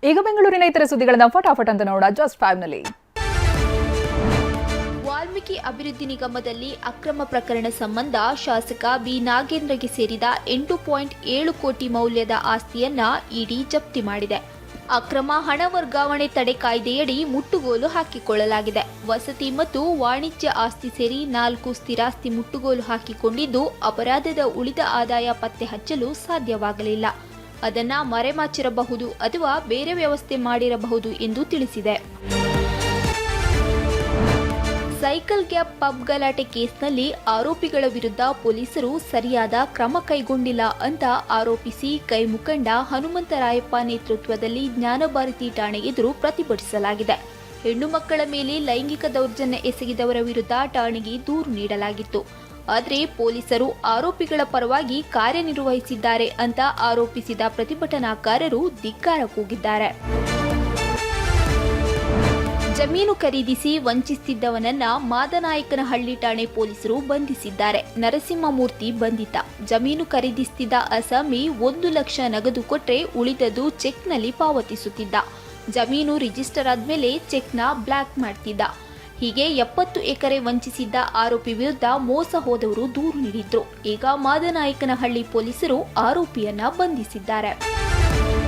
ಈಗ ಬೆಂಗಳೂರಿನ ಇತರ ಸುದ್ದಿಗಳನ್ನ ಫಟಾಫಟ್ ಅಂತ ನೋಡ ಜಸ್ಟ್ 5 ನಲ್ಲಿ. ವಾಲ್ಮೀಕಿ ಅಭಿವೃದ್ಧಿ ನಿಗಮದಲ್ಲಿ ಅಕ್ರಮ ಪ್ರಕರಣ ಸಂಬಂಧ ಶಾಸಕ ಬಿ ನಾಗೇಂದ್ರಗೆ ಸೇರಿದ 8.7 ಕೋಟಿ ಮೌಲ್ಯದ ಆಸ್ತಿಯನ್ನ ಇಡಿ ಜಪ್ತಿ ಮಾಡಿದೆ. ಅಕ್ರಮ ಹಣ ವರ್ಗಾವಣೆ ತಡೆ ಕಾಯ್ದೆಯಡಿ ಮುಟ್ಟುಗೋಲು ಹಾಕಿಕೊಳ್ಳಲಾಗಿದೆ. ವಸತಿ ಮತ್ತು ವಾಣಿಜ್ಯ ಆಸ್ತಿ ಸೇರಿ 4 ಸ್ಥಿರಾಸ್ತಿ ಮುಟ್ಟುಗೋಲು ಹಾಕಿಕೊಂಡಿದ್ದು ಅಪರಾಧದ ಉಳಿದ ಆದಾಯ ಪತ್ತೆ ಹಚ್ಚಲು ಸಾಧ್ಯವಾಗಲಿಲ್ಲ. ಅದನ್ನ ಮರೆಮಾಚಿರಬಹುದು ಅಥವಾ ಬೇರೆ ವ್ಯವಸ್ಥೆ ಮಾಡಿರಬಹುದು ಎಂದು ತಿಳಿಸಿದೆ. ಸೈಕಲ್ ಗ್ಯಾಪ್ ಪಬ್ ಗಲಾಟೆ ಕೇಸ್ನಲ್ಲಿ ಆರೋಪಿಗಳ ವಿರುದ್ಧ ಪೊಲೀಸರು ಸರಿಯಾದ ಕ್ರಮ ಕೈಗೊಂಡಿಲ್ಲ ಅಂತ ಆರೋಪಿಸಿ ಕೈ ಮುಖಂಡ ಹನುಮಂತರಾಯಪ್ಪ ನೇತೃತ್ವದಲ್ಲಿ ಜ್ಞಾನಭಾರತಿ ಠಾಣೆ ಎದುರು ಪ್ರತಿಭಟಿಸಲಾಗಿದೆ. ಹೆಣ್ಣು ಮಕ್ಕಳ ಮೇಲೆ ಲೈಂಗಿಕ ದೌರ್ಜನ್ಯ ಎಸಗಿದವರ ವಿರುದ್ಧ ಠಾಣೆಗೆ ದೂರು ನೀಡಲಾಗಿತ್ತು. ಆದರೆ ಪೊಲೀಸರು ಆರೋಪಿಗಳ ಪರವಾಗಿ ಕಾರ್ಯನಿರ್ವಹಿಸಿದ್ದಾರೆ ಅಂತ ಆರೋಪಿಸಿದ ಪ್ರತಿಭಟನಾಕಾರರು ಧಿಕ್ಕಾರ ಕೂಗಿದ್ದಾರೆ. ಜಮೀನು ಖರೀದಿಸಿ ವಂಚಿಸುತ್ತಿದ್ದವನನ್ನ ಮಾದನಾಯಕನಹಳ್ಳಿ ಠಾಣೆ ಪೊಲೀಸರು ಬಂಧಿಸಿದ್ದಾರೆ. ನರಸಿಂಹಮೂರ್ತಿ ಬಂಧಿತ. ಜಮೀನು ಖರೀದಿಸುತ್ತಿದ್ದ ಅಸಾಮಿ 1 ಲಕ್ಷ ನಗದು ಕೊಟ್ಟರೆ ಉಳಿದದ್ದು ಚೆಕ್ನಲ್ಲಿ ಪಾವತಿಸುತ್ತಿದ್ದ. ಜಮೀನು ರಿಜಿಸ್ಟರ್ ಆದ್ಮೇಲೆ ಚೆಕ್ನ ಬ್ಲಾಕ್ ಮಾಡ್ತಿದ್ದ. ಹೀಗೆ 70 ಎಕರೆ ವಂಚಿಸಿದ್ದ ಆರೋಪಿ ವಿರುದ್ಧ ಮೋಸ ಹೋದವರು ದೂರು ನೀಡಿದ್ರು. ಈಗ ಮಾದನಾಯಕನಹಳ್ಳಿ ಪೊಲೀಸರು ಆರೋಪಿಯನ್ನ ಬಂಧಿಸಿದ್ದಾರೆ.